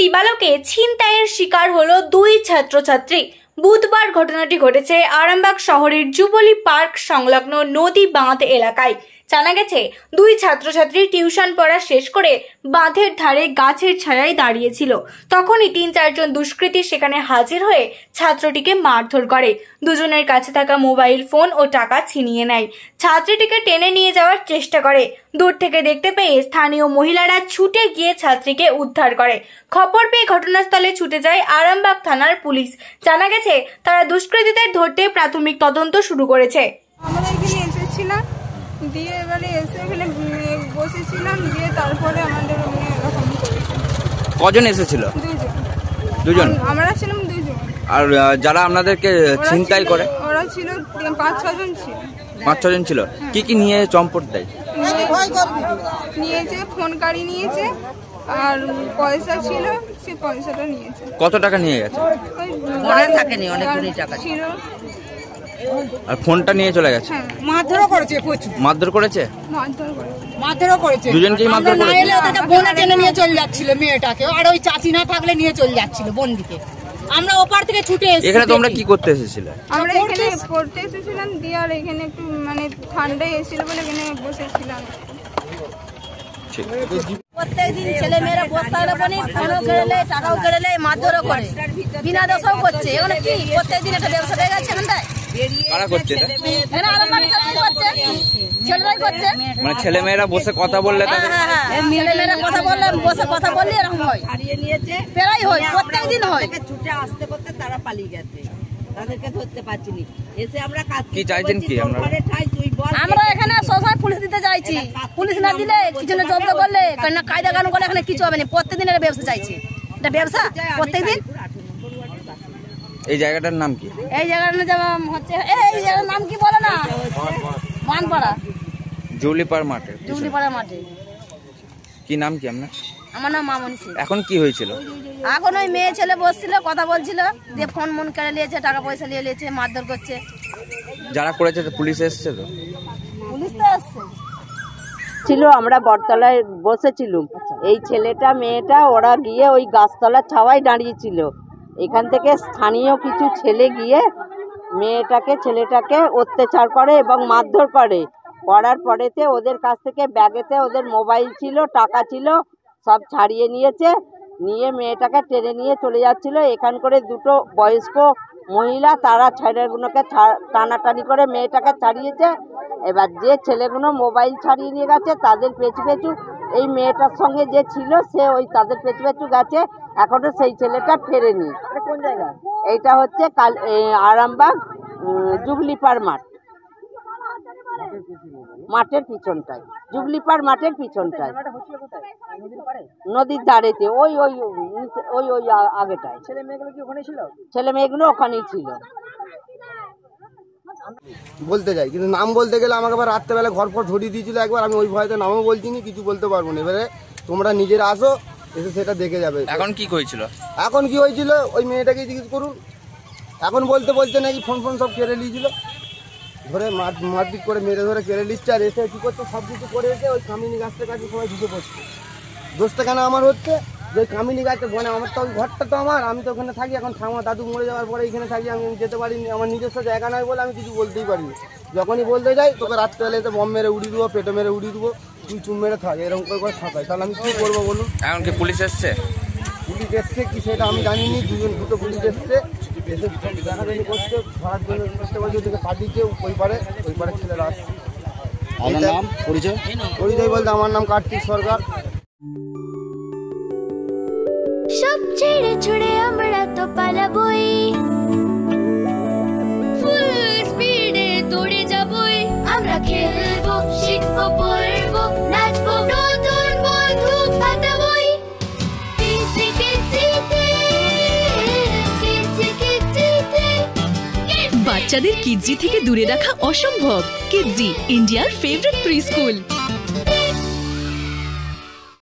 দিবালোকে ছিনতাইয়ের শিকার হলো দুই ছাত্রছাত্রী। বুধবার ঘটনাটি ঘটেছে আরামবাগ শহরের জুবলি পার্ক সংলগ্ন নদী বাঁধ এলাকায়। জানা গেছে, দুই ছাত্রছাত্রী টিউশন পড়া শেষ করে বাঁধের ধারে গাছের ছায়ায় দাঁড়িয়েছিল। তখনই ৩-৪ জন দুষ্কৃতী সেখানে হাজির হয়ে ছাত্রটিকে মারধর করে। দুজনের কাছে থাকা মোবাইল ফোন ও টাকা ছিনিয়ে নেয়। ছাত্রীটিকে টেনে নিয়ে যাওয়ার চেষ্টা করে। দূর থেকে দেখতে পেয়ে স্থানীয় মহিলারা ছুটে গিয়ে ছাত্রীকে উদ্ধার করে। খবর পেয়ে ঘটনাস্থলে ছুটে যায় আরামবাগ থানার পুলিশ। জানা গেছে, তারা দুষ্কৃতীদের ধরতে প্রাথমিক তদন্ত শুরু করেছে। আমরা এখানে এসেছিলাম, দিয়ে এবারে এসে এখানে বসেছিলাম, দিয়ে তারপরে আমাদের এরকম করেছে। কজন এসেছিল? দুজন। আমরা ছিলাম দুজন। আর যারা আপনাদেরকে ছিনতাই করে? ওরা ছিল 5-6 জন ছিল। 5-6 জন ছিল। কি কি নিয়ে চম্পট দেয়? নিয়েছে, ফোন কাড়ি নিয়েছে, আর পয়সা ছিল, সে পয়সাটা নিয়েছে। কত টাকা নিয়ে গেছে? মনে থাকেনি, অনেকগুলি টাকা ছিল। আর ফোনটা নিয়ে চলে গেছে। মারধরও করেছে, প্রচুর মারধর করেছে। মারধরও করেছে। দুজনকেই মারধর করেছে। না এলে ওদেরকে বোনে টেনে নিয়ে চলে যাচ্ছিল মেয়েটাকে, আর ওই চাচি না থাকলে নিয়ে চলে যাচ্ছিল বন্দিকে। আমরা ওপার থেকে ছুটে এসেছি। এখানে তোমরা কি করতে এসেছিলে? আমরা এখানে পড়তে এসেছিলাম, দিয়ে আর এখানে একটু মানে ঠান্ডায় এসেছিল বলে এখানে বসেছিলাম। প্রত্যেকদিন ছেলে মেয়েরা বস্তার উপরে ফোনও কেড়ে, টাকাও কেড়ে, মারধরও করে, বিনা দোষও করছে। এখন কি প্রত্যেকদিন একটা ব্যবসা হয়ে গেছে এখানটায়। কারা করছে এটা? ছেলেরাই করছে। মানে ছেলে মেয়েরা বসে কথা বললে তাদের? ছেলে মেয়েরা কথা বললে, বসে কথা বললে এরকম হয়। প্রায় হয়, প্রত্যেকদিন হয়। ছুটে আসতে করতে তারা পালিয়ে গেছে, তাদেরকে ধরতে পারছিনি। এসে আমরা কি চাইছেন কি? আমরা এখানে সবাই পুলিশ দিতে চাইছি। পুলিশ না দিলে কিছু না জব্দ করলে, কারণ কায়দা কানুন করলে এখানে কিছু হবে না। প্রত্যেকদিন এটা ব্যবসা চাইছি, এটা ব্যবসা প্রত্যেকদিন। এই জায়গাটার নাম কি? এই জায়গাটার নাম হচ্ছে, এই জায়গার নাম কি বলে না, বানপাড়া, জুবলিপাড়া মাঠে। জুবলিপাড়া মাঠে। কি নাম কি আপনার? আমার নাম মামনি সিং। এখন কি হয়েছিল? এখন ওই মেয়ে ছেলে বসছিল, কথা বলছিল, দিয়ে ফোন মন কেড়ে নিয়েছে, টাকা পয়সা নিয়ে নিয়েছে, মারধর করছে। যারা করেছে পুলিশ এসেছে তো? পুলিশ তো আসছে। ছিল, আমরা বটতলায় বসেছিলাম। এই ছেলেটা মেয়েটা ওরা গিয়ে ওই গাছতলার ছাওয়ায় দাঁড়িয়েছিল। এখান থেকে স্থানীয় কিছু ছেলে গিয়ে ছেলেটাকে অত্যাচার করে এবং মারধর করে। করার পরেতে ওদের কাছ থেকে ব্যাগেতে ওদের মোবাইল ছিল, টাকা ছিল, সব ছাড়িয়ে নিয়েছে। নিয়ে মেয়েটাকে টেনে নিয়ে চলে যাচ্ছিল। এখান করে দুটো বয়স্ক মহিলা, তারা ছেলেগুলোকে টানাটানি করে মেয়েটাকে ছাড়িয়েছে। এবার যে ছেলেগুলো মোবাইল ছাড়িয়ে নিয়ে গেছে, তাদের পেছু পেছু এই মেয়েটার সঙ্গে যে ছিল সে ওই তাদের পেছু পেছু গেছে। এখনো সেই ছেলেটা ফেরেনি। কোন জায়গা? এইটা হচ্ছে আরামবাগ জুবলিপাড় মাঠ, মাঠের পিছনটায়, জুবলিপাড় মাঠের পিছনটায়, নদীর ধারেতে, ওই ওই ওই ওই আগেটায়। ছেলে মেয়েগুলো কি ওখানে ছিল? ছেলে মেয়েগুলো ওখানেই ছিল। বলতে যাই, কিন্তু নাম বলতে গেলে আমাকে আবার রাত্রেবেলা ঘর ফর ধরিয়ে দিয়েছিল একবার। আমি ওই ভয়তে নামও বলছি নি, কিছু বলতে পারবো না। এবারে তোমরা নিজেরা আসো, এসে সেটা দেখে যাবে। এখন কি হয়েছিল? এখন কি হয়েছিল ওই মেয়েটাকে জিজ্ঞেস করুন। এখন বলতে নাকি ফোন সব কেড়ে নিয়েছিল, ধরে মারপিট করে মেরে ধরে কেড়ে নিচ্ছে। আর এসে কী করছে, সব কিছু করে এসে ওই কামিনী গাছটার কাছে সবাই ঢুকে পড়ছে। দোষটা কেন আমার হচ্ছে, যে কামিনী গাছটা বনে, আমার তো ওই ঘরটা তো আমার, আমি তো ওখানে থাকি। এখন ঠাকুমা দাদু মরে যাওয়ার পরে এখানে থাকি, আমি যেতে পারিনি। আমার নিজস্ব জায়গা নয় বলে আমি কিছু বলতেই পারিনি। যখনই বলতে যাই, তোকে রাত্রেবেলা এসে বম মেরে উড়িয়ে দেবো, পেটে মেরে উড়িয়ে দেবো, তুই চুম মেরে থাক, এরকম করে থাকায়। তাহলে আমি কী করবো বলুন? এখন কি পুলিশ এসছে? পুলিশ এসছে কি সেটা আমি জানিনি। দুটো পুলিশ এসছে, এসে দেখাদেখি করছে, ধরার জন্য চেষ্টা করছে, ওদিকে পাঠিয়েছে। ওই পারে ছেলেরা আসছে। আমার নাম পরিচয় বলতে আমার নাম কার্তিক সরকার। সব ছেড়ে ছুড়ে আমরা তো পালাবই, ফুল স্পিডে দৌড়ে যাবই। আমরা খেলবো, শিখবো, পড়বো, নাচবো, নতুন বন্ধু পাতাবই। বাচ্চাদের কিডজি থেকে দূরে রাখা অসম্ভব। কিডজি, ইন্ডিয়ার ফেভারিট প্রি স্কুল।